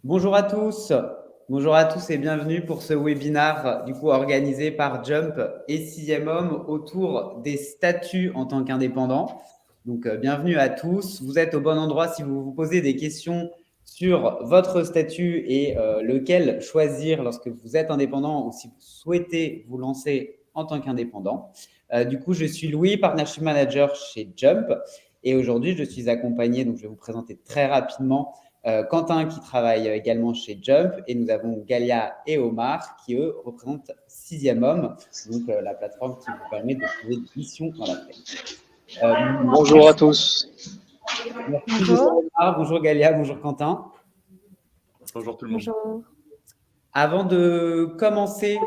Bonjour à tous et bienvenue pour ce webinaire organisé par Jump et Sixième Homme autour des statuts en tant qu'indépendant. Bienvenue à tous. Vous êtes au bon endroit si vous vous posez des questions sur votre statut et lequel choisir lorsque vous êtes indépendant ou si vous souhaitez vous lancer en tant qu'indépendant. Je suis Louis, Partnership Manager chez Jump et aujourd'hui, je suis accompagné, je vais vous présenter très rapidement Quentin qui travaille également chez Jump et nous avons Galia et Omar qui eux représentent Sixième Homme, la plateforme qui vous permet de trouver des missions dans la tech. Bonjour à tous. Bonjour Omar, bonjour Galia, bonjour Quentin. Bonjour tout le monde. Bonjour. Avant de commencer,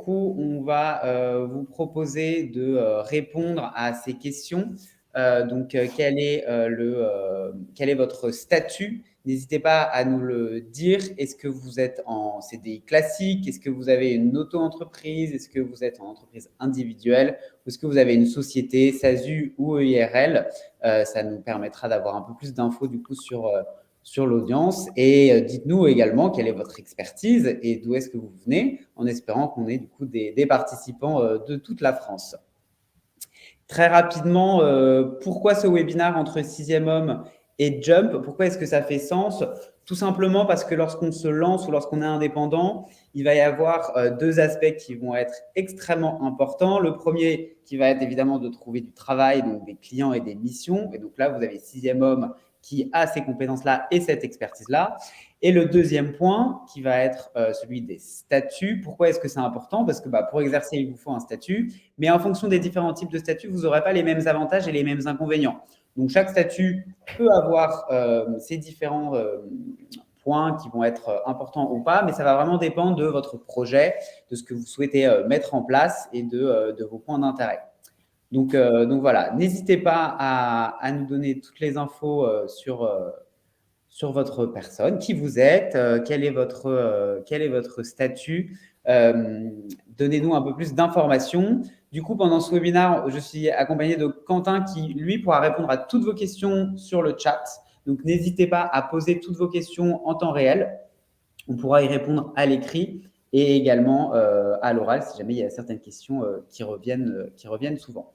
on va vous proposer de répondre à ces questions. Quel est votre statut? N'hésitez pas à nous le dire. Est-ce que vous êtes en CDI classique? Est-ce que vous avez une auto-entreprise? Est-ce que vous êtes en entreprise individuelle? Ou est-ce que vous avez une société, SASU ou EIRL? Ça nous permettra d'avoir un peu plus d'infos sur l'audience. Et dites-nous également quelle est votre expertise et d'où est-ce que vous venez, en espérant qu'on ait des participants de toute la France. Très rapidement, pourquoi ce webinaire entre Sixième Homme et Jump? Pourquoi est-ce que ça fait sens? Tout simplement parce que lorsqu'on se lance ou lorsqu'on est indépendant, il va y avoir deux aspects qui vont être extrêmement importants. Le premier qui va être évidemment de trouver du travail, donc des clients et des missions. Et donc là, vous avez Sixième Homme qui a ces compétences-là et cette expertise-là. Et le deuxième point qui va être celui des statuts. Pourquoi est-ce que c'est important? Parce que pour exercer, il vous faut un statut. Mais en fonction des différents types de statuts, vous n'aurez pas les mêmes avantages et les mêmes inconvénients. Donc, chaque statut peut avoir ses différents points qui vont être importants ou pas, mais ça va vraiment dépendre de votre projet, de ce que vous souhaitez mettre en place et de vos points d'intérêt. Donc voilà, n'hésitez pas à nous donner toutes les infos sur votre personne, qui vous êtes, quel est votre statut. Donnez-nous un peu plus d'informations. Du coup, pendant ce webinaire, je suis accompagné de Quentin qui, lui, pourra répondre à toutes vos questions sur le chat. Donc, n'hésitez pas à poser toutes vos questions en temps réel. On pourra y répondre à l'écrit et également à l'oral si jamais il y a certaines questions qui reviennent souvent.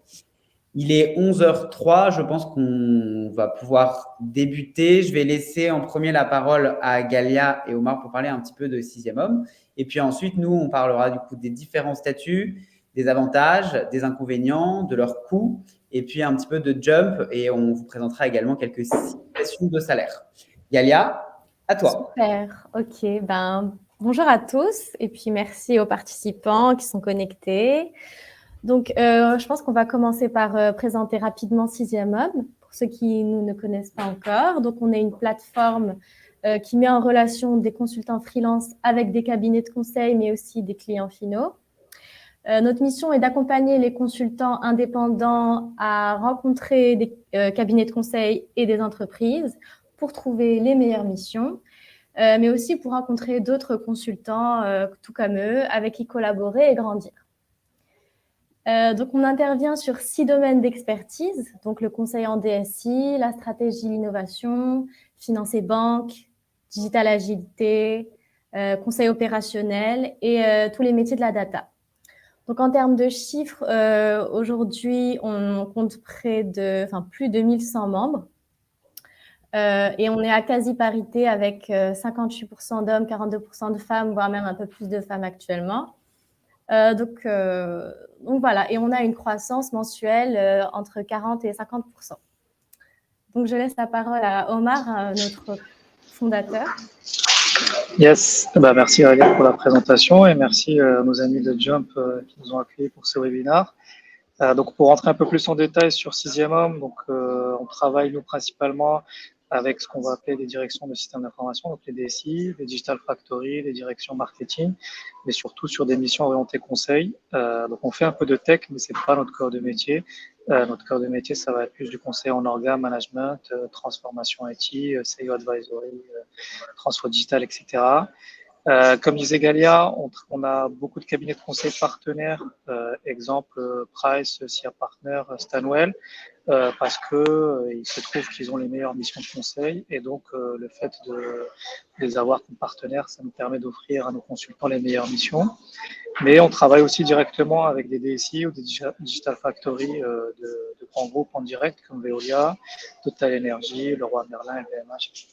Il est 11h03, je pense qu'on va pouvoir débuter. Je vais laisser en premier la parole à Galia et Omar pour parler un petit peu de Sixième Homme. Et puis ensuite, nous, on parlera du coup des différents statuts, des avantages, des inconvénients, de leurs coûts, et puis un petit peu de Jump. Et on vous présentera également quelques simulations de salaire. Galia, à toi. Super, ok. Bonjour à tous et puis merci aux participants qui sont connectés. Donc, je pense qu'on va commencer par présenter rapidement Sixième Homme, pour ceux qui nous ne connaissent pas encore. Donc, on est une plateforme qui met en relation des consultants freelance avec des cabinets de conseil, mais aussi des clients finaux. Notre mission est d'accompagner les consultants indépendants à rencontrer des cabinets de conseil et des entreprises pour trouver les meilleures missions, mais aussi pour rencontrer d'autres consultants, tout comme eux, avec qui collaborer et grandir. Donc, on intervient sur 6 domaines d'expertise, donc le conseil en DSI, la stratégie, l'innovation, finance et banque, digital agilité, conseil opérationnel et tous les métiers de la data. Donc, en termes de chiffres, aujourd'hui, on compte plus de 1100 membres. Et on est à quasi-parité avec 58% d'hommes, 42% de femmes, voire même un peu plus de femmes actuellement. Donc voilà, et on a une croissance mensuelle entre 40 et 50%. Donc, je laisse la parole à Omar, notre fondateur. Yes, merci Alia pour la présentation et merci à nos amis de Jump qui nous ont accueillis pour ce webinaire. Donc, pour rentrer un peu plus en détail sur Sixième Homme, on travaille nous principalement avec ce qu'on va appeler les directions de systèmes d'information, donc les DSI, les Digital Factory, les directions marketing, mais surtout sur des missions orientées conseil. Donc, on fait un peu de tech, mais c'est pas notre cœur de métier. Notre cœur de métier, ça va être plus du conseil en orga, management, transformation IT, SEO advisory, transfert digital, etc. Comme disait Galia, on a beaucoup de cabinets de conseil partenaires, exemple Price, SIA Partner, Stanwell, parce que il se trouve qu'ils ont les meilleures missions de conseil et donc le fait de les avoir comme partenaires, ça nous permet d'offrir à nos consultants les meilleures missions. Mais on travaille aussi directement avec des DSI ou des Digital Factory de grands groupes en direct comme Veolia, Total Energy, Leroy Merlin, LVMH.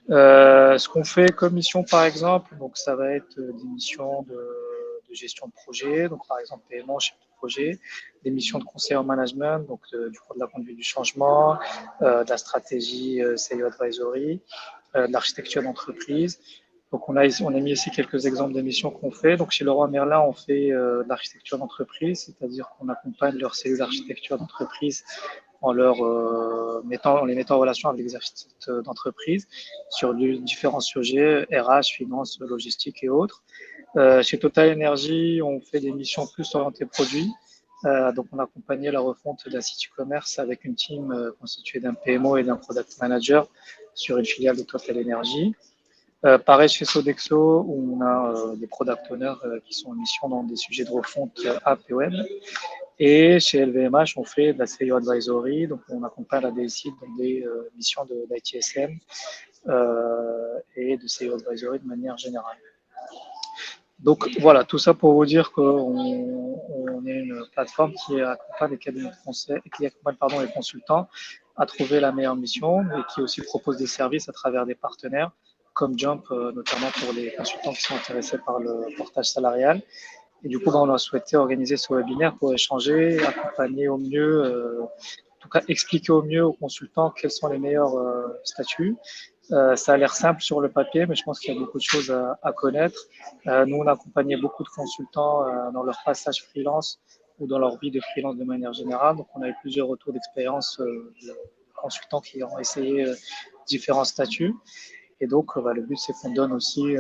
Ce qu'on fait comme mission, par exemple, donc ça va être des missions de gestion de projet, donc par exemple paiement, chef de projet, des missions de conseil en management, donc de la conduite du changement, de la stratégie CEO Advisory, de l'architecture d'entreprise. Donc on a mis ici quelques exemples de missions qu'on fait. Donc chez Leroy Merlin, on fait de l'architecture d'entreprise, c'est-à-dire qu'on accompagne leur cellule d'architecture d'entreprise en les mettant en relation avec les architectes d'entreprise sur différents sujets, RH, finance, logistique et autres. Chez Total Energy, on fait des missions plus orientées produits. Donc, on accompagnait la refonte d'un site e-commerce avec une team constituée d'un PMO et d'un product manager sur une filiale de Total Energy. Pareil chez Sodexo, où on a des product owners qui sont en mission dans des sujets de refonte app et web. Et chez LVMH, on fait de la CEO Advisory, donc on accompagne la DSI dans des missions d'ITSM et de CEO Advisory de manière générale. Donc voilà, tout ça pour vous dire qu'on est une plateforme qui accompagne les cabinets de conseil, qui accompagne les consultants à trouver la meilleure mission et qui aussi propose des services à travers des partenaires comme Jump, notamment pour les consultants qui sont intéressés par le portage salarial. Et du coup, on a souhaité organiser ce webinaire pour échanger, accompagner au mieux, en tout cas expliquer au mieux aux consultants quels sont les meilleurs statuts. Ça a l'air simple sur le papier, mais je pense qu'il y a beaucoup de choses à connaître. Nous, on a accompagné beaucoup de consultants dans leur passage freelance ou dans leur vie de freelance de manière générale. Donc, on a eu plusieurs retours d'expérience de consultants qui ont essayé différents statuts. Et donc, le but, c'est qu'on donne aussi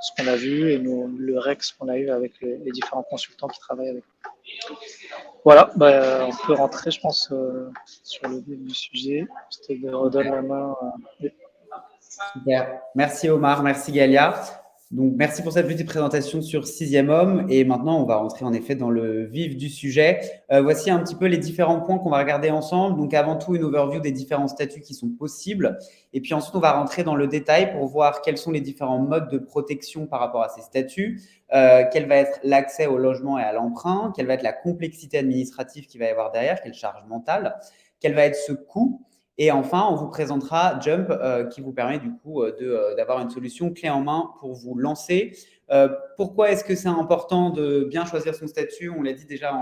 ce qu'on a vu et le REX qu'on a eu avec les différents consultants qui travaillent avec nous. Voilà, on peut rentrer, je pense, sur le vif du sujet. Je te redonne la main. Super. Merci Omar, merci Galia. Donc, merci pour cette petite présentation sur Sixième Homme. Et maintenant, on va rentrer en effet dans le vif du sujet. Voici un petit peu les différents points qu'on va regarder ensemble. Donc, avant tout, une overview des différents statuts qui sont possibles. Et puis ensuite, on va rentrer dans le détail pour voir quels sont les différents modes de protection par rapport à ces statuts, quel va être l'accès au logement et à l'emprunt, quelle va être la complexité administrative qu'il va y avoir derrière, quelle charge mentale, quel va être ce coût. Et enfin, on vous présentera Jump qui vous permet du coup d'avoir une solution clé en main pour vous lancer. Pourquoi est-ce que c'est important de bien choisir son statut? On l'a dit déjà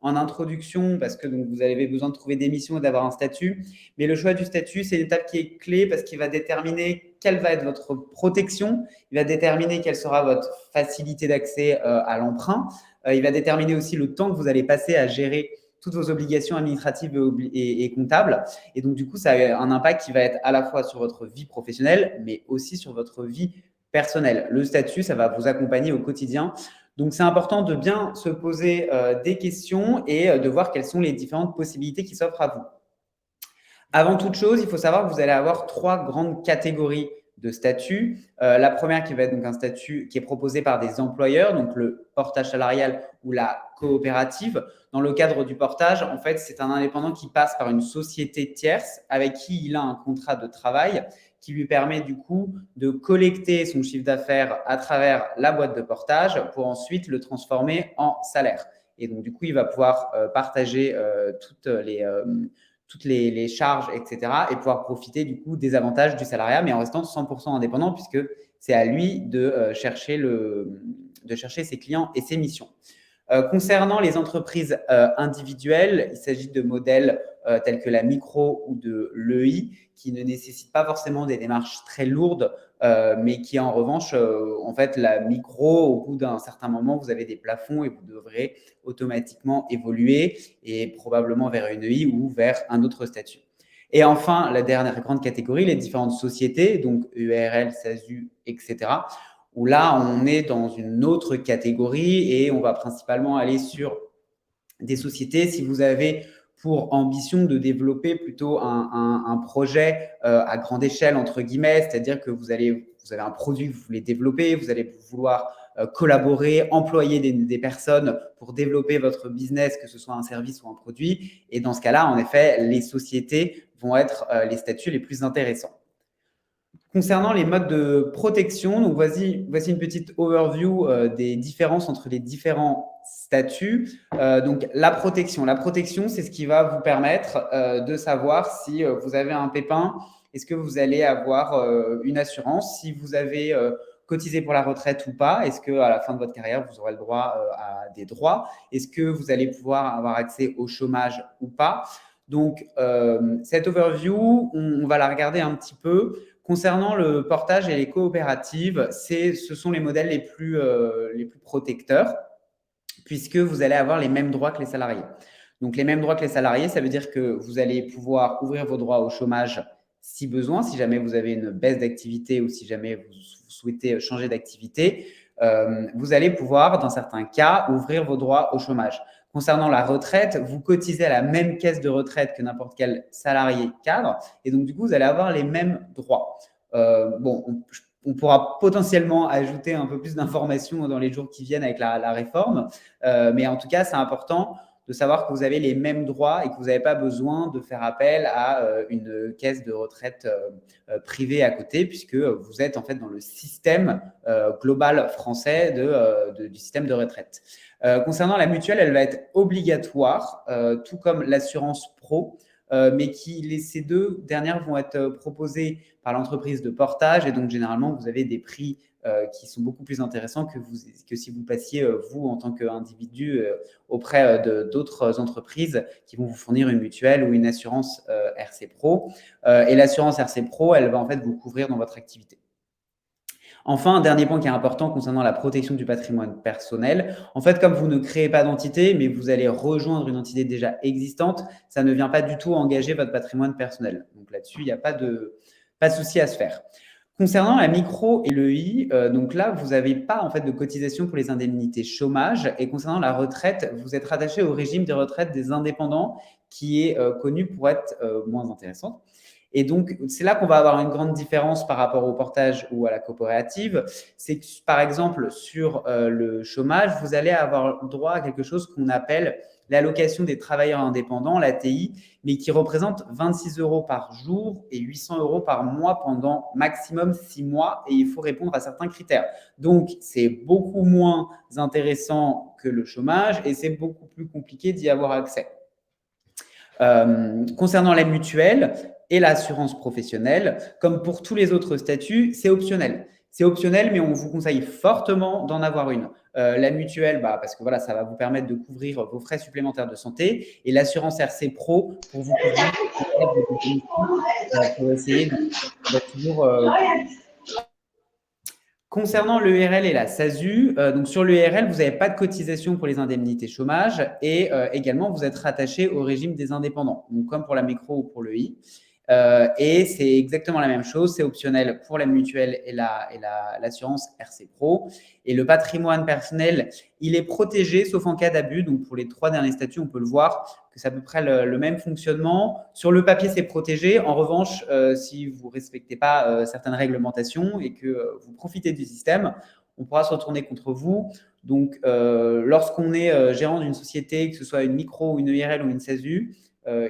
en introduction parce que donc, vous avez besoin de trouver des missions et d'avoir un statut. Mais le choix du statut, c'est une étape qui est clé parce qu'il va déterminer quelle va être votre protection. Il va déterminer quelle sera votre facilité d'accès à l'emprunt. Il va déterminer aussi le temps que vous allez passer à gérer toutes vos obligations administratives et comptables. Et donc, du coup, ça a un impact qui va être à la fois sur votre vie professionnelle, mais aussi sur votre vie personnelle. Le statut, ça va vous accompagner au quotidien. Donc, c'est important de bien se poser des questions et de voir quelles sont les différentes possibilités qui s'offrent à vous. Avant toute chose, il faut savoir que vous allez avoir 3 grandes catégories de statut. La première qui va être donc un statut qui est proposé par des employeurs, donc le portage salarial ou la coopérative. Dans le cadre du portage, en fait, c'est un indépendant qui passe par une société tierce avec qui il a un contrat de travail qui lui permet du coup de collecter son chiffre d'affaires à travers la boîte de portage pour ensuite le transformer en salaire. Et donc, du coup, il va pouvoir partager toutes les charges, etc. et pouvoir profiter du coup des avantages du salariat, mais en restant 100% indépendant puisque c'est à lui de chercher ses clients et ses missions. Concernant les entreprises individuelles, il s'agit de modèles tels que la micro ou de l'EI qui ne nécessitent pas forcément des démarches très lourdes, mais qui en revanche, en fait, la micro, au bout d'un certain moment, vous avez des plafonds et vous devrez automatiquement évoluer et probablement vers une EI ou vers un autre statut. Et enfin, la dernière grande catégorie, les différentes sociétés, donc URL, SASU, etc., où là, on est dans une autre catégorie et on va principalement aller sur des sociétés. Si vous avez pour ambition de développer plutôt un projet à grande échelle, entre guillemets, c'est-à-dire que vous avez un produit que vous voulez développer, vous allez vouloir collaborer, employer des personnes pour développer votre business, que ce soit un service ou un produit. Et dans ce cas-là, en effet, les sociétés vont être les statuts les plus intéressants. Concernant les modes de protection, donc voici une petite overview des différences entre les différents statuts. Donc la protection, c'est ce qui va vous permettre de savoir si vous avez un pépin, est-ce que vous allez avoir une assurance, si vous avez cotisé pour la retraite ou pas, est-ce qu'à la fin de votre carrière, vous aurez le droit à des droits, est-ce que vous allez pouvoir avoir accès au chômage ou pas. Donc cette overview, on va la regarder un petit peu. Concernant le portage et les coopératives, ce sont les modèles les plus protecteurs, puisque vous allez avoir les mêmes droits que les salariés. Donc, les mêmes droits que les salariés, ça veut dire que vous allez pouvoir ouvrir vos droits au chômage si besoin, si jamais vous avez une baisse d'activité ou si jamais vous souhaitez changer d'activité. Vous allez pouvoir, dans certains cas, ouvrir vos droits au chômage. Concernant la retraite, vous cotisez à la même caisse de retraite que n'importe quel salarié cadre et donc du coup, vous allez avoir les mêmes droits. On pourra potentiellement ajouter un peu plus d'informations dans les jours qui viennent avec la réforme, mais en tout cas, c'est important de savoir que vous avez les mêmes droits et que vous n'avez pas besoin de faire appel à une caisse de retraite privée à côté, puisque vous êtes en fait dans le système global français du système de retraite. Concernant la mutuelle, elle va être obligatoire, tout comme l'assurance pro, mais ces deux dernières vont être proposées par l'entreprise de portage et donc généralement, vous avez des prix qui sont beaucoup plus intéressants que si vous passiez, vous, en tant qu'individu, auprès d'autres entreprises qui vont vous fournir une mutuelle ou une assurance RC Pro. Et l'assurance RC Pro, elle va en fait vous couvrir dans votre activité. Enfin, un dernier point qui est important concernant la protection du patrimoine personnel. En fait, comme vous ne créez pas d'entité, mais vous allez rejoindre une entité déjà existante, ça ne vient pas du tout engager votre patrimoine personnel. Donc là-dessus, il n'y a pas de souci à se faire. Concernant la micro et le I, donc là, vous n'avez pas en fait de cotisation pour les indemnités chômage. Et concernant la retraite, vous êtes rattaché au régime des retraites des indépendants qui est connu pour être moins intéressant. Et donc, c'est là qu'on va avoir une grande différence par rapport au portage ou à la coopérative. C'est que, par exemple, sur le chômage, vous allez avoir droit à quelque chose qu'on appelle l'allocation des travailleurs indépendants, l'ATI, mais qui représente 26 € par jour et 800 € par mois pendant maximum 6 mois. Et il faut répondre à certains critères. Donc, c'est beaucoup moins intéressant que le chômage et c'est beaucoup plus compliqué d'y avoir accès. Concernant la mutuelle et l'assurance professionnelle, comme pour tous les autres statuts, c'est optionnel. C'est optionnel, mais on vous conseille fortement d'en avoir une. La mutuelle, parce que voilà, ça va vous permettre de couvrir vos frais supplémentaires de santé, et l'assurance RC Pro pour vous couvrir pour essayer d'être toujours. Concernant l'ERL et la SASU, donc sur l'ERL, vous n'avez pas de cotisation pour les indemnités chômage et également, vous êtes rattaché au régime des indépendants, donc comme pour la micro ou pour le I. Et c'est exactement la même chose, c'est optionnel pour la mutuelle et l'assurance RC Pro. Et le patrimoine personnel, il est protégé sauf en cas d'abus. Donc pour les 3 derniers statuts, on peut le voir que c'est à peu près le même fonctionnement. Sur le papier, c'est protégé. En revanche, si vous ne respectez pas certaines réglementations et que vous profitez du système, on pourra se retourner contre vous. Donc, lorsqu'on est gérant d'une société, que ce soit une micro, une ERL ou une SASU,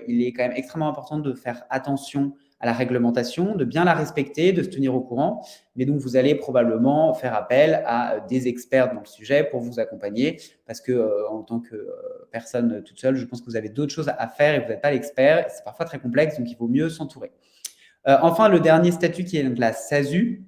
il est quand même extrêmement important de faire attention à la réglementation, de bien la respecter, de se tenir au courant. Mais donc, vous allez probablement faire appel à des experts dans le sujet pour vous accompagner parce que en tant que personne toute seule, je pense que vous avez d'autres choses à faire et vous n'êtes pas l'expert. C'est parfois très complexe, donc il vaut mieux s'entourer. Enfin, le dernier statut qui est donc la SASU,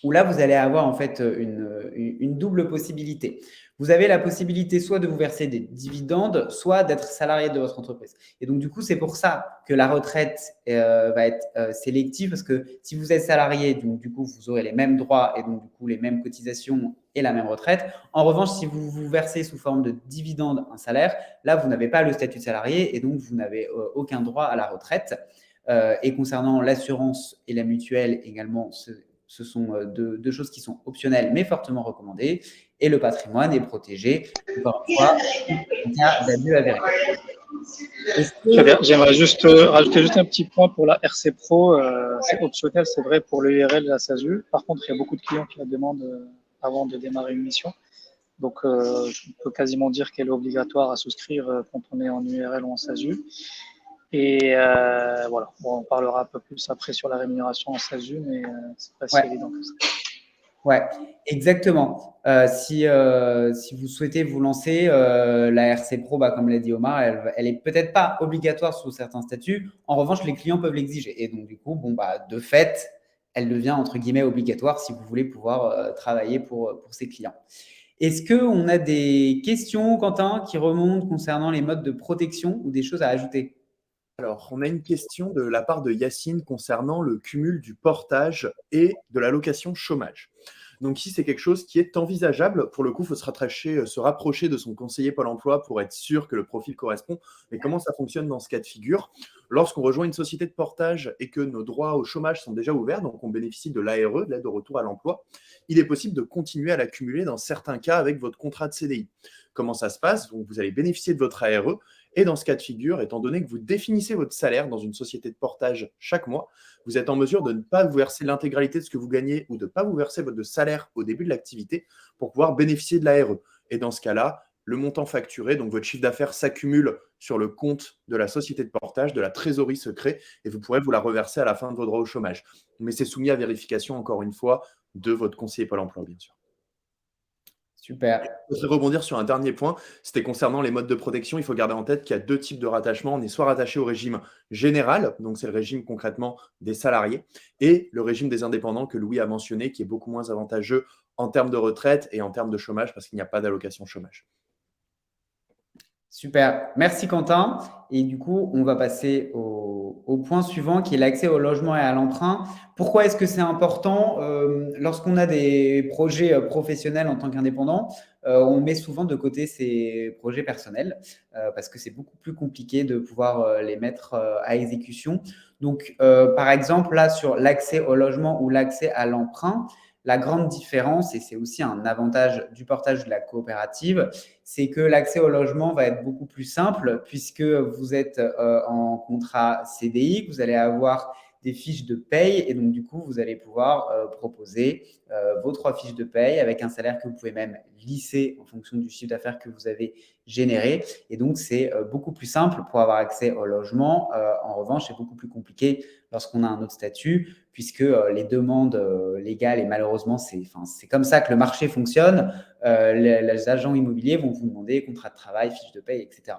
où là, vous allez avoir en fait une double possibilité. Vous avez la possibilité soit de vous verser des dividendes, soit d'être salarié de votre entreprise. Et donc, du coup, c'est pour ça que la retraite va être sélective, parce que si vous êtes salarié, donc, du coup, vous aurez les mêmes droits et donc, du coup, les mêmes cotisations et la même retraite. En revanche, si vous vous versez sous forme de dividende un salaire, là, vous n'avez pas le statut de salarié et donc, vous n'avez aucun droit à la retraite. Et concernant l'assurance et la mutuelle également, ce sont deux choses qui sont optionnelles mais fortement recommandées. Et le patrimoine est protégé, encore une fois, en cas d'abus avéré. Est-ce Très bien. que, J'aimerais juste rajouter juste un petit point pour la RC Pro. C'est optionnel, c'est vrai, pour l'URL et la SASU. Par contre, il y a beaucoup de clients qui la demandent avant de démarrer une mission. Donc, je peux quasiment dire qu'elle est obligatoire à souscrire quand on est en URL ou en SASU. Et voilà, bon, on parlera un peu plus après sur la rémunération en SASU, mais c'est pas si ouais, évident que ça. ouais, exactement. Si vous souhaitez vous lancer, la RC Pro, bah, comme l'a dit Omar, elle est peut-être pas obligatoire sous certains statuts. En revanche, les clients peuvent l'exiger. Et donc, du coup, bon, bah, de fait, elle devient entre guillemets obligatoire si vous voulez pouvoir travailler pour ces clients. Est-ce qu'on a des questions, Quentin, qui remontent concernant les modes de protection ou des choses à ajouter? Alors, on a une question de la part de Yacine concernant le cumul du portage et de l'allocation chômage. Donc, ici, c'est quelque chose qui est envisageable. Pour le coup, il faut se rapprocher de son conseiller Pôle emploi pour être sûr que le profil correspond. Mais comment ça fonctionne dans ce cas de figure? Lorsqu'on rejoint une société de portage et que nos droits au chômage sont déjà ouverts, donc on bénéficie de l'ARE, de l'aide au retour à l'emploi, il est possible de continuer à l'accumuler dans certains cas avec votre contrat de CDI. Comment ça se passe? Donc, vous allez bénéficier de votre ARE. Et dans ce cas de figure, étant donné que vous définissez votre salaire dans une société de portage chaque mois, vous êtes en mesure de ne pas vous verser l'intégralité de ce que vous gagnez ou de ne pas vous verser votre salaire au début de l'activité pour pouvoir bénéficier de l'ARE. Et dans ce cas-là, le montant facturé, donc votre chiffre d'affaires s'accumule sur le compte de la société de portage, de la trésorerie secret, et vous pourrez vous la reverser à la fin de vos droits au chômage. Mais c'est soumis à vérification, encore une fois, de votre conseiller Pôle emploi, bien sûr. Super. Je voudrais rebondir sur un dernier point, c'était concernant les modes de protection. Il faut garder en tête qu'il y a deux types de rattachement. On est soit rattaché au régime général, donc c'est le régime concrètement des salariés, et le régime des indépendants que Louis a mentionné, qui est beaucoup moins avantageux en termes de retraite et en termes de chômage parce qu'il n'y a pas d'allocation chômage. Super. Merci, Quentin. Et du coup, on va passer au point suivant qui est l'accès au logement et à l'emprunt. Pourquoi est-ce que c'est important lorsqu'on a des projets professionnels en tant qu'indépendant, on met souvent de côté ces projets personnels parce que c'est beaucoup plus compliqué de pouvoir les mettre à exécution. Donc, par exemple, là, sur l'accès au logement ou l'accès à l'emprunt, la grande différence, et c'est aussi un avantage du portage de la coopérative, c'est que l'accès au logement va être beaucoup plus simple puisque vous êtes en contrat CDI, que vous allez avoir des fiches de paye et donc du coup, vous allez pouvoir proposer vos 3 fiches de paye avec un salaire que vous pouvez même lisser en fonction du chiffre d'affaires que vous avez généré. Et donc, c'est beaucoup plus simple pour avoir accès au logement. En revanche, c'est beaucoup plus compliqué lorsqu'on a un autre statut puisque les demandes légales, et malheureusement, c'est comme ça que le marché fonctionne, les agents immobiliers vont vous demander contrat de travail, fiche de paye, etc.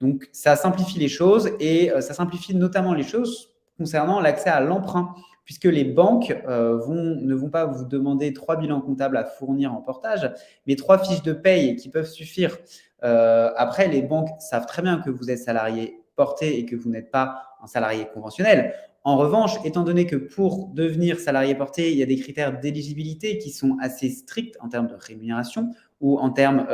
Donc, ça simplifie les choses et ça simplifie notamment les choses concernant l'accès à l'emprunt, puisque les banques ne vont pas vous demander 3 bilans comptables à fournir en portage, mais 3 fiches de paye qui peuvent suffire. Après, les banques savent très bien que vous êtes salarié porté et que vous n'êtes pas un salarié conventionnel. En revanche, étant donné que pour devenir salarié porté, il y a des critères d'éligibilité qui sont assez stricts en termes de rémunération ou en termes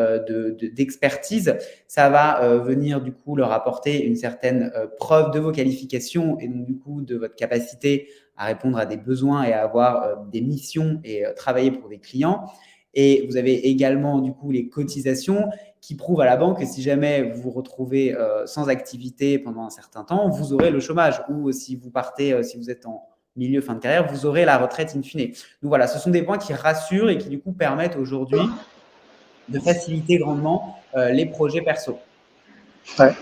d'expertise, ça va venir du coup leur apporter une certaine preuve de vos qualifications et donc du coup de votre capacité à répondre à des besoins et à avoir des missions et travailler pour des clients. Et vous avez également du coup les cotisations qui prouvent à la banque que si jamais vous vous retrouvez sans activité pendant un certain temps, vous aurez le chômage ou si vous partez, si vous êtes en milieu fin de carrière, vous aurez la retraite in fine. Donc voilà, ce sont des points qui rassurent et qui du coup permettent aujourd'hui de faciliter grandement les projets perso. Ouais.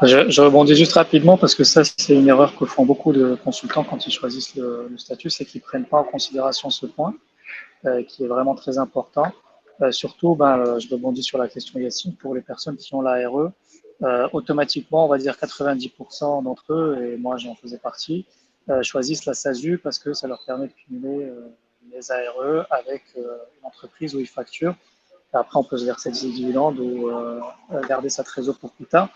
Je rebondis juste rapidement parce que ça, c'est une erreur que font beaucoup de consultants quand ils choisissent le statut, c'est qu'ils ne prennent pas en considération ce point qui est vraiment très important. Surtout, je rebondis sur la question Yacine, pour les personnes qui ont l'ARE, automatiquement, on va dire 90% d'entre eux, et moi j'en faisais partie, choisissent la SASU parce que ça leur permet de cumuler les ARE avec une entreprise où ils facturent. Et après, on peut se verser des dividendes ou garder sa trésor pour plus tard.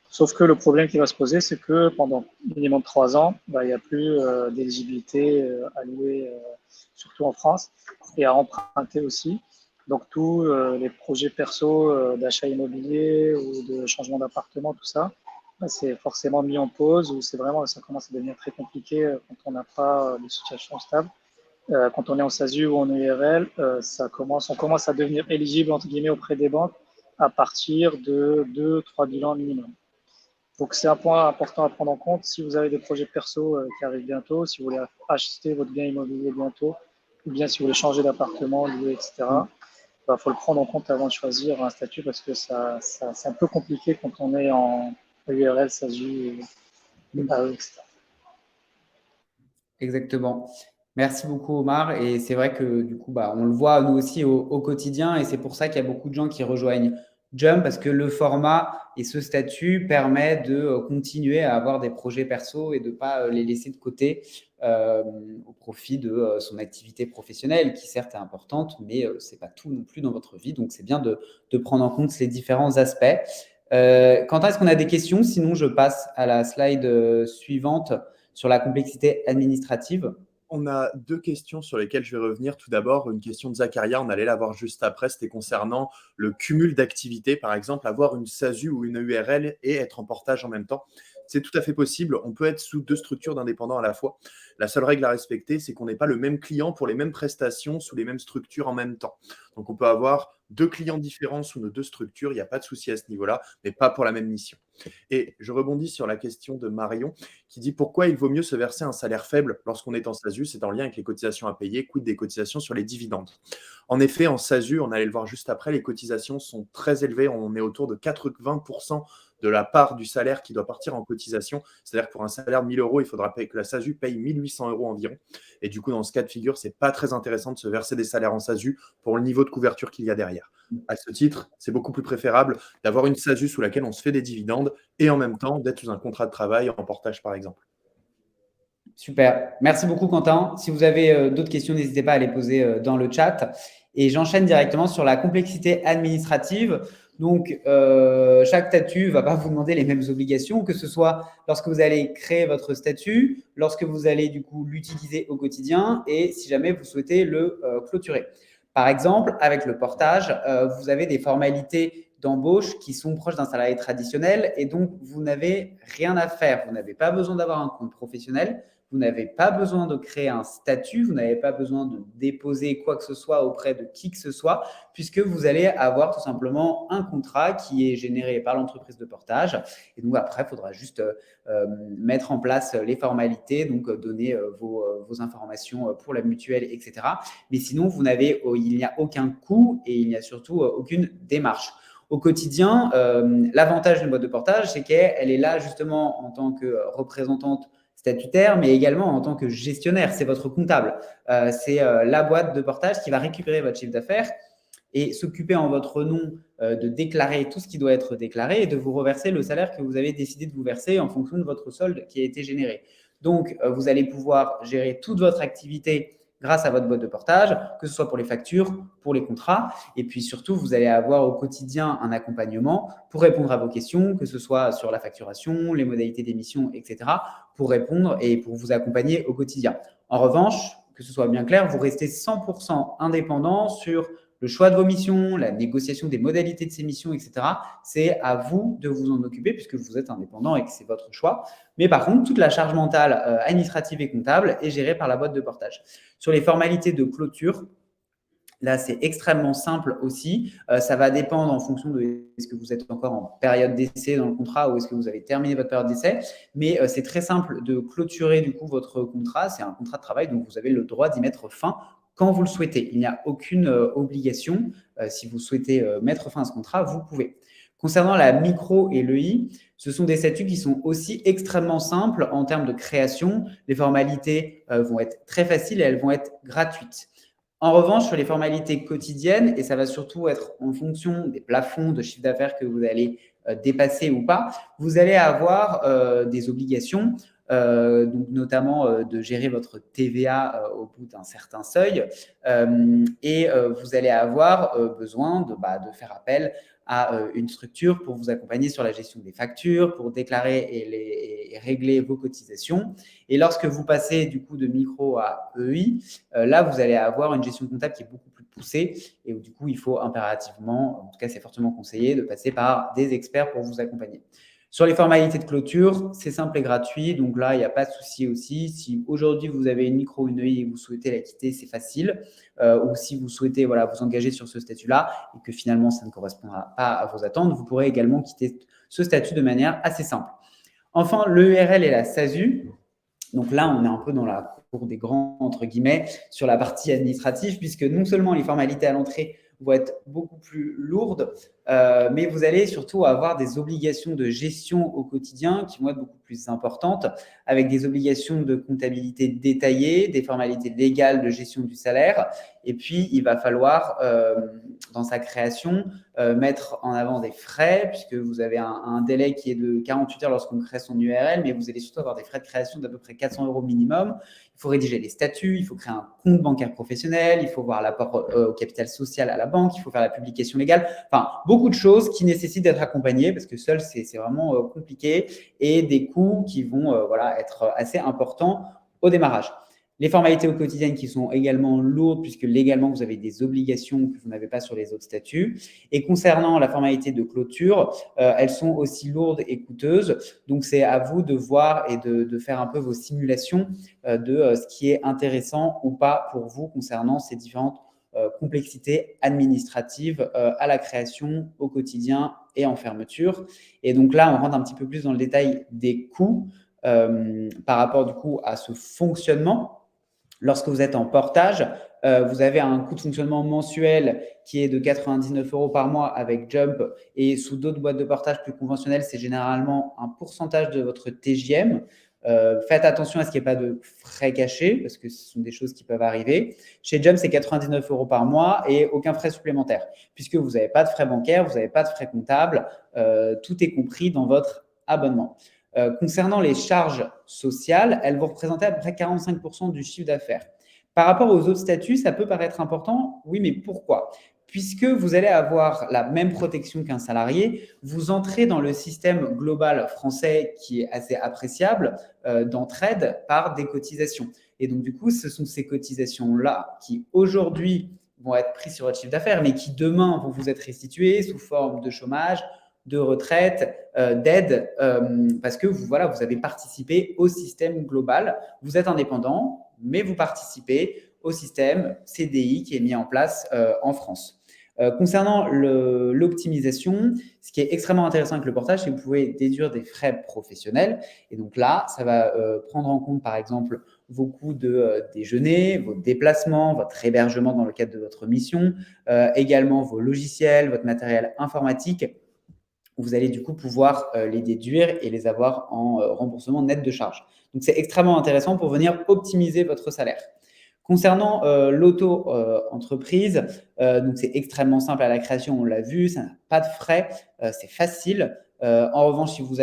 Sauf que le problème qui va se poser, c'est que pendant minimum 3 ans, il n'y a plus d'éligibilité allouée, surtout en France, et à emprunter aussi. Donc, tous les projets perso d'achat immobilier ou de changement d'appartement, tout ça, c'est forcément mis en pause ou ça commence à devenir très compliqué quand on n'a pas de situation stable. Quand on est en SASU ou en URL, on commence à devenir éligible entre guillemets auprès des banques à partir de 2-3 bilans minimum. Donc, c'est un point important à prendre en compte. Si vous avez des projets perso qui arrivent bientôt, si vous voulez acheter votre bien immobilier bientôt, ou bien si vous voulez changer d'appartement, louer, etc., il faut le prendre en compte avant de choisir un statut parce que c'est un peu compliqué quand on est en URL, SASU, AE, etc. Exactement. Merci beaucoup, Omar. Et c'est vrai que du coup, on le voit nous aussi au quotidien. Et c'est pour ça qu'il y a beaucoup de gens qui rejoignent Jump parce que le format et ce statut permet de continuer à avoir des projets perso et de ne pas les laisser de côté au profit de son activité professionnelle qui certes est importante, mais ce n'est pas tout non plus dans votre vie. Donc, c'est bien de prendre en compte ces différents aspects. Quentin, est-ce qu'on a des questions? Sinon, je passe à la slide suivante sur la complexité administrative. On a 2 questions sur lesquelles je vais revenir. Tout d'abord, une question de Zacharia, on allait la voir juste après, c'était concernant le cumul d'activités, par exemple, avoir une SASU ou une URL et être en portage en même temps. C'est tout à fait possible, on peut être sous 2 structures d'indépendants à la fois. La seule règle à respecter, c'est qu'on n'est pas le même client pour les mêmes prestations sous les mêmes structures en même temps. Donc on peut avoir 2 clients différents sous nos 2 structures, il n'y a pas de souci à ce niveau-là, mais pas pour la même mission. Et je rebondis sur la question de Marion qui dit pourquoi il vaut mieux se verser un salaire faible lorsqu'on est en SASU. C'est en lien avec les cotisations à payer, quid des cotisations sur les dividendes. En effet, en SASU, on allait le voir juste après, les cotisations sont très élevées. On est autour de 80% de la part du salaire qui doit partir en cotisation. C'est-à-dire que pour un salaire de 1 000 €, il faudra que la SASU paye 1 800 € environ. Et du coup, dans ce cas de figure, ce n'est pas très intéressant de se verser des salaires en SASU pour le niveau de couverture qu'il y a derrière. À ce titre, c'est beaucoup plus préférable d'avoir une SASU sous laquelle on se fait des dividendes et en même temps d'être sous un contrat de travail en portage, par exemple. Super. Merci beaucoup, Quentin. Si vous avez d'autres questions, n'hésitez pas à les poser dans le chat. Et j'enchaîne directement sur la complexité administrative. Donc, chaque statut ne va pas vous demander les mêmes obligations, que ce soit lorsque vous allez créer votre statut, lorsque vous allez du coup l'utiliser au quotidien et si jamais vous souhaitez le clôturer. Par exemple, avec le portage, vous avez des formalités d'embauche qui sont proches d'un salarié traditionnel et donc vous n'avez rien à faire. Vous n'avez pas besoin d'avoir un compte professionnel. Vous n'avez pas besoin de créer un statut, vous n'avez pas besoin de déposer quoi que ce soit auprès de qui que ce soit, puisque vous allez avoir tout simplement un contrat qui est généré par l'entreprise de portage. Et donc après, il faudra juste mettre en place les formalités, donc donner vos informations pour la mutuelle, etc. Mais sinon, il n'y a aucun coût et il n'y a surtout aucune démarche. Au quotidien, l'avantage d'une boîte de portage, c'est qu'elle est là justement en tant que représentante statutaire, mais également en tant que gestionnaire. C'est votre comptable. C'est la boîte de portage qui va récupérer votre chiffre d'affaires et s'occuper en votre nom de déclarer tout ce qui doit être déclaré et de vous reverser le salaire que vous avez décidé de vous verser en fonction de votre solde qui a été généré. Donc, vous allez pouvoir gérer toute votre activité grâce à votre boîte de portage, que ce soit pour les factures, pour les contrats. Et puis surtout, vous allez avoir au quotidien un accompagnement pour répondre à vos questions, que ce soit sur la facturation, les modalités d'émission, etc., pour répondre et pour vous accompagner au quotidien. En revanche, que ce soit bien clair, vous restez 100% indépendant sur le choix de vos missions, la négociation des modalités de ces missions, etc. C'est à vous de vous en occuper puisque vous êtes indépendant et que c'est votre choix. Mais par contre, toute la charge mentale administrative et comptable est gérée par la boîte de portage. Sur les formalités de clôture, là, c'est extrêmement simple aussi. Ça va dépendre en fonction de est-ce que vous êtes encore en période d'essai dans le contrat ou est-ce que vous avez terminé votre période d'essai. Mais c'est très simple de clôturer du coup votre contrat. C'est un contrat de travail, donc vous avez le droit d'y mettre fin quand vous le souhaitez. Il n'y a aucune obligation. Si vous souhaitez mettre fin à ce contrat, vous pouvez. Concernant la micro et l'EI, ce sont des statuts qui sont aussi extrêmement simples en termes de création. Les formalités vont être très faciles et elles vont être gratuites. En revanche, sur les formalités quotidiennes, et ça va surtout être en fonction des plafonds de chiffre d'affaires que vous allez dépasser ou pas, vous allez avoir des obligations, donc notamment de gérer votre TVA au bout d'un certain seuil, et vous allez avoir besoin de faire appel à une structure pour vous accompagner sur la gestion des factures, pour déclarer et régler vos cotisations. Et lorsque vous passez du coup de micro à EI, là, vous allez avoir une gestion comptable qui est beaucoup plus poussée et où du coup, il faut impérativement, en tout cas, c'est fortement conseillé de passer par des experts pour vous accompagner. Sur les formalités de clôture, c'est simple et gratuit. Donc là, il n'y a pas de souci aussi. Si aujourd'hui, vous avez une micro ou une EI et vous souhaitez la quitter, c'est facile. Ou si vous souhaitez vous engager sur ce statut-là et que finalement, ça ne correspondra pas à vos attentes, vous pourrez également quitter ce statut de manière assez simple. Enfin, l'EURL et la SASU. Donc là, on est un peu dans la cour des grands, entre guillemets, sur la partie administrative, puisque non seulement les formalités à l'entrée vont être beaucoup plus lourdes, mais vous allez surtout avoir des obligations de gestion au quotidien qui vont être beaucoup plus importantes, avec des obligations de comptabilité détaillées, des formalités légales de gestion du salaire, et puis il va falloir, dans sa création, mettre en avant des frais, puisque vous avez un délai qui est de 48 heures lorsqu'on crée son URL, mais vous allez surtout avoir des frais de création d'à peu près 400 € minimum. Il faut rédiger les statuts, il faut créer un compte bancaire professionnel, il faut voir l'apport au capital social à la banque, il faut faire la publication légale. Enfin, beaucoup de choses qui nécessitent d'être accompagnées parce que seul, c'est vraiment compliqué et des coûts qui vont être assez importants au démarrage. Les formalités au quotidien qui sont également lourdes puisque légalement, vous avez des obligations que vous n'avez pas sur les autres statuts. Et concernant la formalité de clôture, elles sont aussi lourdes et coûteuses. Donc, c'est à vous de voir et de faire un peu vos simulations de ce qui est intéressant ou pas pour vous concernant ces différentes complexités administratives à la création, au quotidien et en fermeture. Et donc là, on rentre un petit peu plus dans le détail des coûts par rapport du coup à ce fonctionnement. Lorsque vous êtes en portage, vous avez un coût de fonctionnement mensuel qui est de 99 € par mois avec Jump et sous d'autres boîtes de portage plus conventionnelles, c'est généralement un pourcentage de votre TJM. Faites attention à ce qu'il n'y ait pas de frais cachés parce que ce sont des choses qui peuvent arriver. Chez Jump, c'est 99 € par mois et aucun frais supplémentaire puisque vous n'avez pas de frais bancaires, vous n'avez pas de frais comptables. Tout est compris dans votre abonnement. Concernant les charges sociales, elles vont représenter à peu près 45% du chiffre d'affaires. Par rapport aux autres statuts, ça peut paraître important. Oui, mais pourquoi ? Puisque vous allez avoir la même protection qu'un salarié, vous entrez dans le système global français qui est assez appréciable d'entraide par des cotisations. Et donc, du coup, ce sont ces cotisations-là qui, aujourd'hui, vont être prises sur votre chiffre d'affaires, mais qui, demain, vont vous être restituées sous forme de chômage, de retraite, d'aide, parce que vous avez participé au système global. Vous êtes indépendant, mais vous participez au système CDI qui est mis en place en France. Concernant l'optimisation, ce qui est extrêmement intéressant avec le portage, c'est que vous pouvez déduire des frais professionnels. Et donc là, ça va prendre en compte, par exemple, vos coûts de déjeuner, vos déplacements, votre hébergement dans le cadre de votre mission, également vos logiciels, votre matériel informatique. Vous allez du coup pouvoir les déduire et les avoir en remboursement net de charge. Donc, c'est extrêmement intéressant pour venir optimiser votre salaire. Concernant l'auto-entreprise, donc c'est extrêmement simple à la création, on l'a vu, ça n'a pas de frais, c'est facile. En revanche, si vous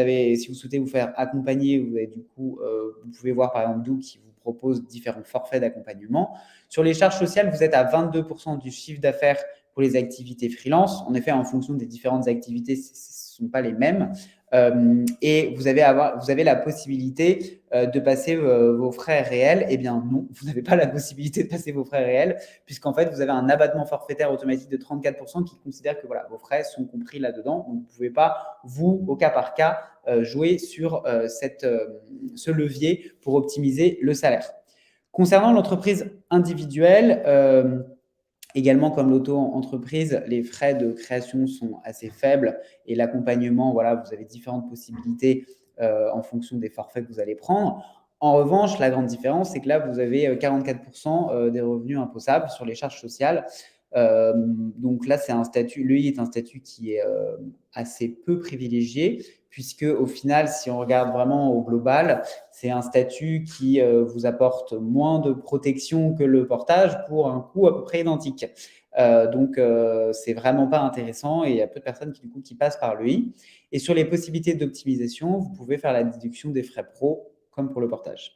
souhaitez vous faire accompagner, vous pouvez voir par exemple Doux qui vous propose différents forfaits d'accompagnement. Sur les charges sociales, vous êtes à 22% du chiffre d'affaires pour les activités freelance. En effet, en fonction des différentes activités, ce ne sont pas les mêmes. Et vous avez la possibilité de passer vos frais réels. Eh bien non, vous n'avez pas la possibilité de passer vos frais réels puisqu'en fait, vous avez un abattement forfaitaire automatique de 34% qui considère que vos frais sont compris là-dedans. Donc, vous ne pouvez pas, vous, au cas par cas, jouer sur ce levier pour optimiser le salaire. Concernant l'entreprise individuelle, également, comme l'auto-entreprise, les frais de création sont assez faibles et l'accompagnement, vous avez différentes possibilités en fonction des forfaits que vous allez prendre. En revanche, la grande différence, c'est que là, vous avez 44% des revenus imposables sur les charges sociales. Donc là, c'est un statut, l'EI est un statut qui est assez peu privilégié puisque au final, si on regarde vraiment au global, c'est un statut qui vous apporte moins de protection que le portage pour un coût à peu près identique. Donc, c'est vraiment pas intéressant et il y a peu de personnes qui passent par l'EI. Et sur les possibilités d'optimisation, vous pouvez faire la déduction des frais pro comme pour le portage.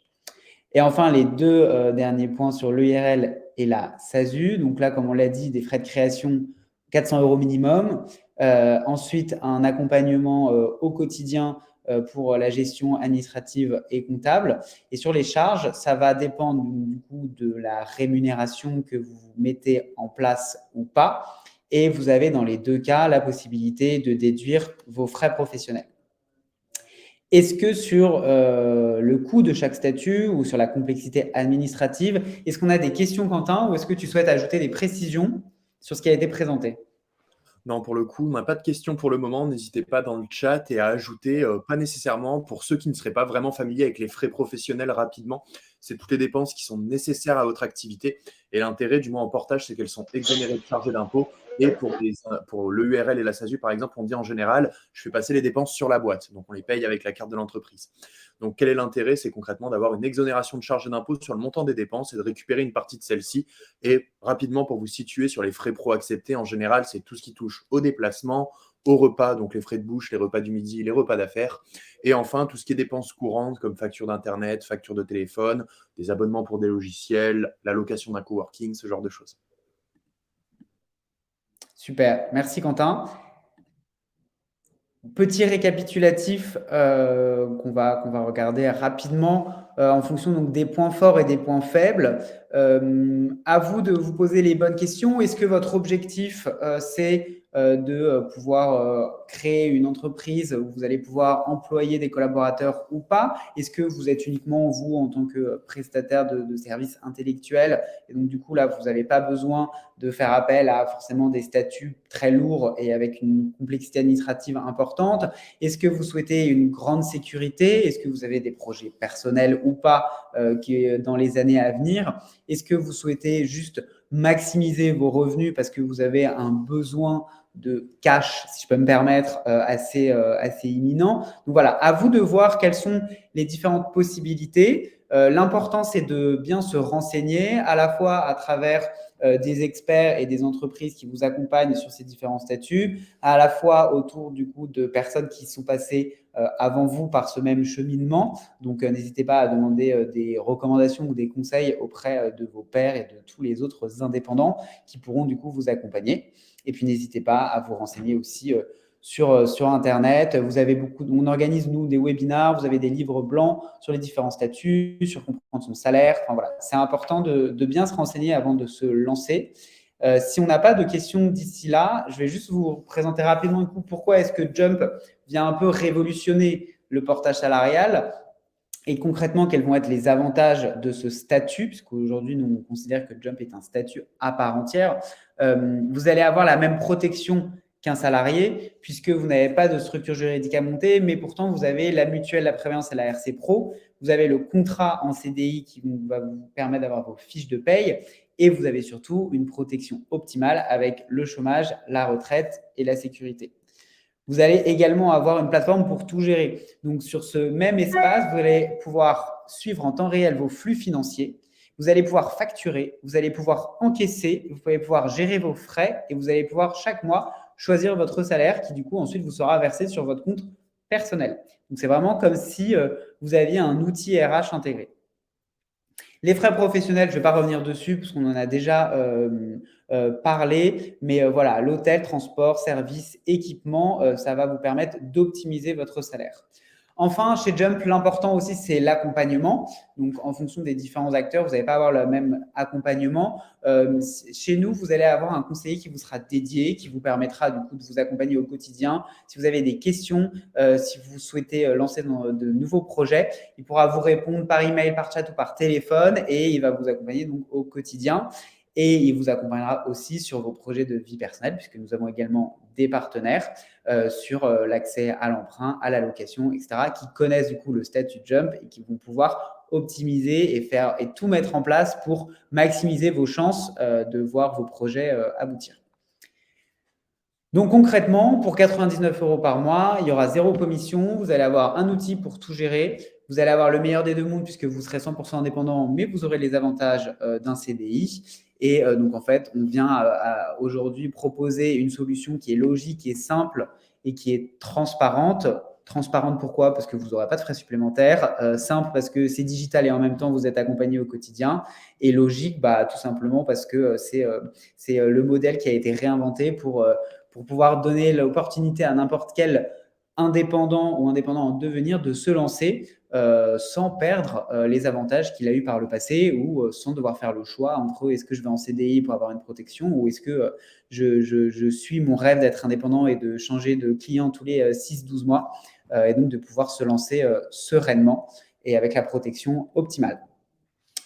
Et enfin, les deux derniers points sur l'EURL et la SASU. Donc là, comme on l'a dit, des frais de création, 400 € minimum. Ensuite, un accompagnement au quotidien pour la gestion administrative et comptable. Et sur les charges, ça va dépendre du coup de la rémunération que vous mettez en place ou pas. Et vous avez dans les deux cas la possibilité de déduire vos frais professionnels. Est-ce que sur le coût de chaque statut ou sur la complexité administrative, est-ce qu'on a des questions, Quentin, ou est-ce que tu souhaites ajouter des précisions sur ce qui a été présenté ? Non, pour le coup, on n'a pas de questions pour le moment. N'hésitez pas dans le chat et à ajouter, pas nécessairement pour ceux qui ne seraient pas vraiment familiers avec les frais professionnels rapidement. C'est toutes les dépenses qui sont nécessaires à votre activité et l'intérêt, du moins en portage, c'est qu'elles sont exonérées de charges et d'impôts et pour l'EURL et la SASU, par exemple, on dit en général: «Je fais passer les dépenses sur la boîte», donc on les paye avec la carte de l'entreprise. Donc quel est l'intérêt? C'est concrètement d'avoir une exonération de charges et d'impôts sur le montant des dépenses et de récupérer une partie de celle-ci. Et rapidement, pour vous situer sur les frais pro acceptés, en général, c'est tout ce qui touche au déplacement, au repas, donc les frais de bouche, les repas du midi, les repas d'affaires. Et enfin, tout ce qui est dépenses courantes, comme facture d'Internet, facture de téléphone, des abonnements pour des logiciels, la location d'un coworking, ce genre de choses. Super, merci Quentin. Petit récapitulatif qu'on va regarder rapidement en fonction donc, des points forts et des points faibles. À vous de vous poser les bonnes questions. Est-ce que votre objectif, c'est de pouvoir créer une entreprise où vous allez pouvoir employer des collaborateurs ou pas? Est-ce que vous êtes uniquement, vous, en tant que prestataire de services intellectuels? Et donc, du coup, là, vous n'avez pas besoin de faire appel à forcément des statuts très lourds et avec une complexité administrative importante. Est-ce que vous souhaitez une grande sécurité? Est-ce que vous avez des projets personnels ou pas dans les années à venir? Est-ce que vous souhaitez juste maximiser vos revenus parce que vous avez un besoin de cash, si je peux me permettre, assez imminent? Donc voilà, à vous de voir quelles sont les différentes possibilités. L'important, c'est de bien se renseigner à la fois à travers des experts et des entreprises qui vous accompagnent sur ces différents statuts, à la fois autour du coup de personnes qui sont passées avant vous par ce même cheminement. Donc, n'hésitez pas à demander des recommandations ou des conseils auprès de vos pairs et de tous les autres indépendants qui pourront du coup vous accompagner. Et puis, n'hésitez pas à vous renseigner aussi sur Internet. On organise, nous, des webinars, vous avez des livres blancs sur les différents statuts, sur comprendre son salaire. Enfin, voilà, c'est important de bien se renseigner avant de se lancer. Si on n'a pas de questions d'ici là, je vais juste vous présenter rapidement pourquoi est-ce que Jump vient un peu révolutionner le portage salarial et concrètement quels vont être les avantages de ce statut, puisqu'aujourd'hui nous on considère que Jump est un statut à part entière. Vous allez avoir la même protection qu'un salarié, puisque vous n'avez pas de structure juridique à monter, mais pourtant vous avez la mutuelle, la prévoyance et la RC Pro. Vous avez le contrat en CDI qui va vous permettre d'avoir vos fiches de paye. Et vous avez surtout une protection optimale avec le chômage, la retraite et la sécurité. Vous allez également avoir une plateforme pour tout gérer. Donc, sur ce même espace, vous allez pouvoir suivre en temps réel vos flux financiers. Vous allez pouvoir facturer, vous allez pouvoir encaisser, vous allez pouvoir gérer vos frais et vous allez pouvoir chaque mois choisir votre salaire qui, du coup, ensuite vous sera versé sur votre compte personnel. Donc, c'est vraiment comme si vous aviez un outil RH intégré. Les frais professionnels, je ne vais pas revenir dessus parce qu'on en a déjà parlé, mais voilà, l'hôtel, transport, services, équipement, ça va vous permettre d'optimiser votre salaire. Enfin, chez Jump, l'important aussi, c'est l'accompagnement. Donc, en fonction des différents acteurs, vous n'allez pas avoir le même accompagnement. Chez nous, vous allez avoir un conseiller qui vous sera dédié, qui vous permettra du coup de vous accompagner au quotidien. Si vous avez des questions, si vous souhaitez lancer dans de nouveaux projets, il pourra vous répondre par email, par chat ou par téléphone et il va vous accompagner donc au quotidien. Et il vous accompagnera aussi sur vos projets de vie personnelle, puisque nous avons également des partenaires sur l'accès à l'emprunt, à la location, etc., qui connaissent du coup le statut Jump et qui vont pouvoir optimiser et tout mettre en place pour maximiser vos chances de voir vos projets aboutir. Donc concrètement, pour 99 € par mois, il y aura 0 commission. Vous allez avoir un outil pour tout gérer. Vous allez avoir le meilleur des deux mondes puisque vous serez 100% indépendant, mais vous aurez les avantages d'un CDI. Et donc, en fait, on vient aujourd'hui proposer une solution qui est logique, qui est simple et qui est transparente. Transparente pourquoi? Parce que vous n'aurez pas de frais supplémentaires. Simple parce que c'est digital et en même temps, vous êtes accompagné au quotidien. Et logique, tout simplement parce que c'est le modèle qui a été réinventé pour pouvoir donner l'opportunité à n'importe quel indépendant ou indépendant en devenir de se lancer sans perdre les avantages qu'il a eu par le passé ou sans devoir faire le choix entre est-ce que je vais en CDI pour avoir une protection ou est-ce que je suis mon rêve d'être indépendant et de changer de client tous les 6-12 mois et donc de pouvoir se lancer sereinement et avec la protection optimale.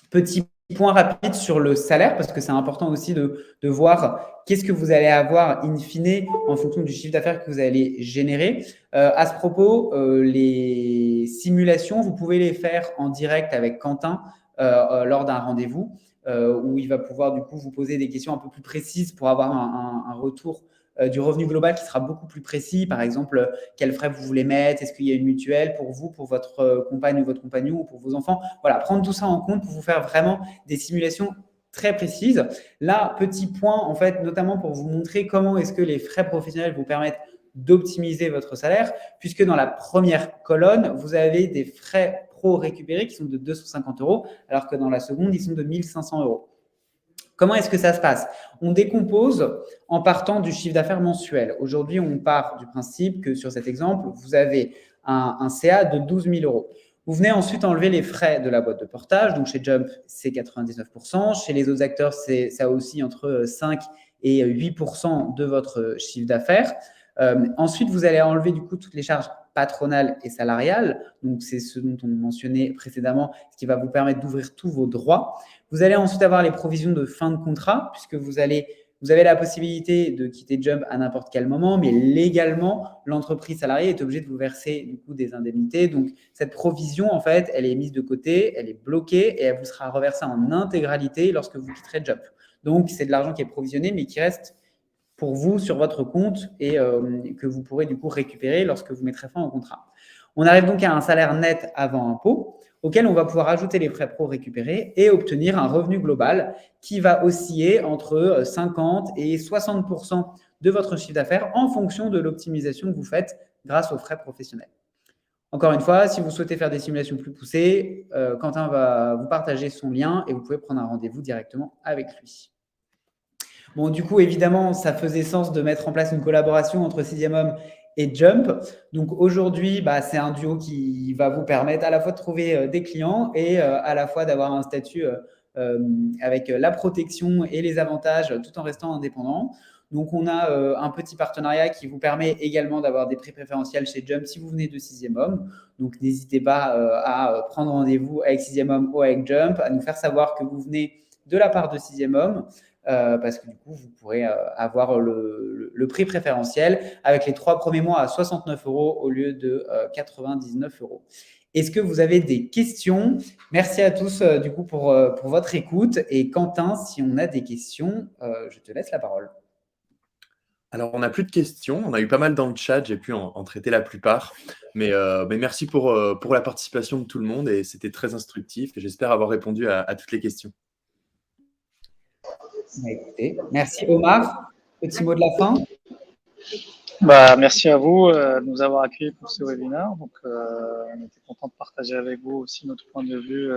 Petit point rapide sur le salaire, parce que c'est important aussi de voir qu'est-ce que vous allez avoir in fine en fonction du chiffre d'affaires que vous allez générer. À ce propos, les simulations, vous pouvez les faire en direct avec Quentin lors d'un rendez-vous où il va pouvoir du coup vous poser des questions un peu plus précises pour avoir un retour du revenu global qui sera beaucoup plus précis. Par exemple, quels frais vous voulez mettre, est-ce qu'il y a une mutuelle pour vous, pour votre compagne ou votre compagnon ou pour vos enfants. Voilà, prendre tout ça en compte pour vous faire vraiment des simulations très précises. Là, petit point, en fait, notamment pour vous montrer comment est-ce que les frais professionnels vous permettent d'optimiser votre salaire, puisque dans la première colonne, vous avez des frais pro récupérés qui sont de 250 €, alors que dans la seconde, ils sont de 1500 €. Comment est-ce que ça se passe? On décompose en partant du chiffre d'affaires mensuel. Aujourd'hui, on part du principe que sur cet exemple, vous avez un CA de 12 000 €. Vous venez ensuite enlever les frais de la boîte de portage. Donc, chez Jump, c'est 99%. Chez les autres acteurs, ça aussi entre 5 et 8% de votre chiffre d'affaires. Ensuite, vous allez enlever du coup toutes les charges patronales et salariales. Donc, c'est ce dont on mentionnait précédemment, ce qui va vous permettre d'ouvrir tous vos droits. Vous allez ensuite avoir les provisions de fin de contrat, puisque vous avez la possibilité de quitter Jump à n'importe quel moment, mais légalement, l'entreprise salariée est obligée de vous verser du coup des indemnités. Donc, cette provision, en fait, elle est mise de côté, elle est bloquée et elle vous sera reversée en intégralité lorsque vous quitterez Jump. Donc, c'est de l'argent qui est provisionné, mais qui reste pour vous sur votre compte et que vous pourrez du coup récupérer lorsque vous mettrez fin au contrat. On arrive donc à un salaire net avant impôt auquel on va pouvoir ajouter les frais pro récupérés et obtenir un revenu global qui va osciller entre 50 et 60% de votre chiffre d'affaires en fonction de l'optimisation que vous faites grâce aux frais professionnels. Encore une fois, si vous souhaitez faire des simulations plus poussées, Quentin va vous partager son lien et vous pouvez prendre un rendez-vous directement avec lui. Bon, du coup, évidemment, ça faisait sens de mettre en place une collaboration entre 6e Homme et Jump. Donc aujourd'hui, c'est un duo qui va vous permettre à la fois de trouver des clients et à la fois d'avoir un statut avec la protection et les avantages tout en restant indépendant. Donc on a un petit partenariat qui vous permet également d'avoir des prix préférentiels chez Jump si vous venez de 6e Homme. Donc n'hésitez pas à prendre rendez-vous avec 6e Homme ou avec Jump, à nous faire savoir que vous venez de la part de 6e Homme. Parce que du coup, vous pourrez avoir le prix préférentiel avec les 3 premiers mois à 69 € au lieu de 99 €. Est-ce que vous avez des questions? Merci à tous du coup pour votre écoute. Et Quentin, si on a des questions, je te laisse la parole. Alors, on n'a plus de questions. On a eu pas mal dans le chat. J'ai pu en traiter la plupart. Mais merci pour la participation de tout le monde et c'était très instructif. Et j'espère avoir répondu à toutes les questions. Écoutez, merci Omar. Petit mot de la fin. Merci à vous de nous avoir accueillis pour ce webinaire. Donc, on était content de partager avec vous aussi notre point de vue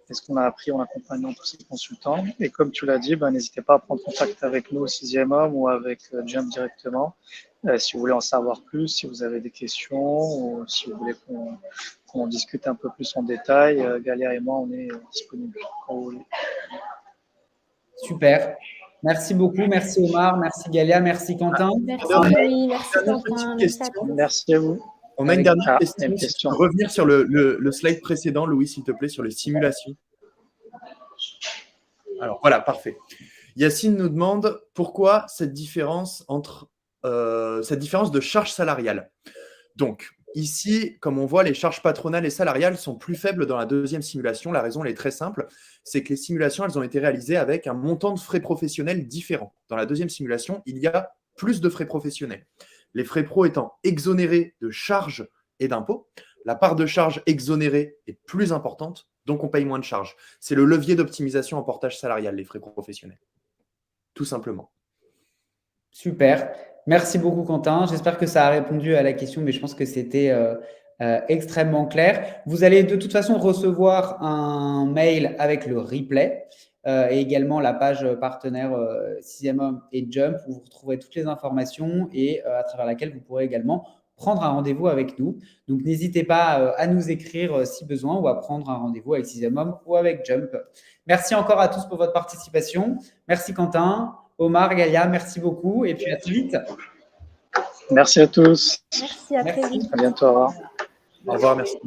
et ce qu'on a appris en accompagnant tous ces consultants. Et comme tu l'as dit, n'hésitez pas à prendre contact avec nous au 6e Homme ou avec Jump directement si vous voulez en savoir plus, si vous avez des questions ou si vous voulez qu'on discute un peu plus en détail. Galia et moi, on est disponibles quand vous voulez. Super. Merci beaucoup. Merci Omar. Merci Galia. Merci Quentin. Merci Louis. Merci Quentin. Merci à vous. On a une dernière question. Si tu peux revenir sur le slide précédent, Louis, s'il te plaît, sur les simulations. Alors, voilà, parfait. Yacine nous demande pourquoi cette différence de charge salariale. Donc, ici, comme on voit, les charges patronales et salariales sont plus faibles dans la deuxième simulation. La raison, elle est très simple, c'est que les simulations, elles ont été réalisées avec un montant de frais professionnels différent. Dans la deuxième simulation, il y a plus de frais professionnels. Les frais pro étant exonérés de charges et d'impôts, la part de charges exonérée est plus importante, donc on paye moins de charges. C'est le levier d'optimisation en portage salarial, les frais professionnels. Tout simplement. Super. Merci beaucoup, Quentin. J'espère que ça a répondu à la question, mais je pense que c'était extrêmement clair. Vous allez de toute façon recevoir un mail avec le replay et également la page partenaire 6e Homme et Jump où vous retrouverez toutes les informations et à travers laquelle vous pourrez également prendre un rendez-vous avec nous. Donc, n'hésitez pas à nous écrire si besoin ou à prendre un rendez-vous avec 6e Homme ou avec Jump. Merci encore à tous pour votre participation. Merci, Quentin. Omar, Galia, merci beaucoup et puis à très vite. Merci à tous. Merci, à très vite. À bientôt. Au revoir. Au revoir, merci.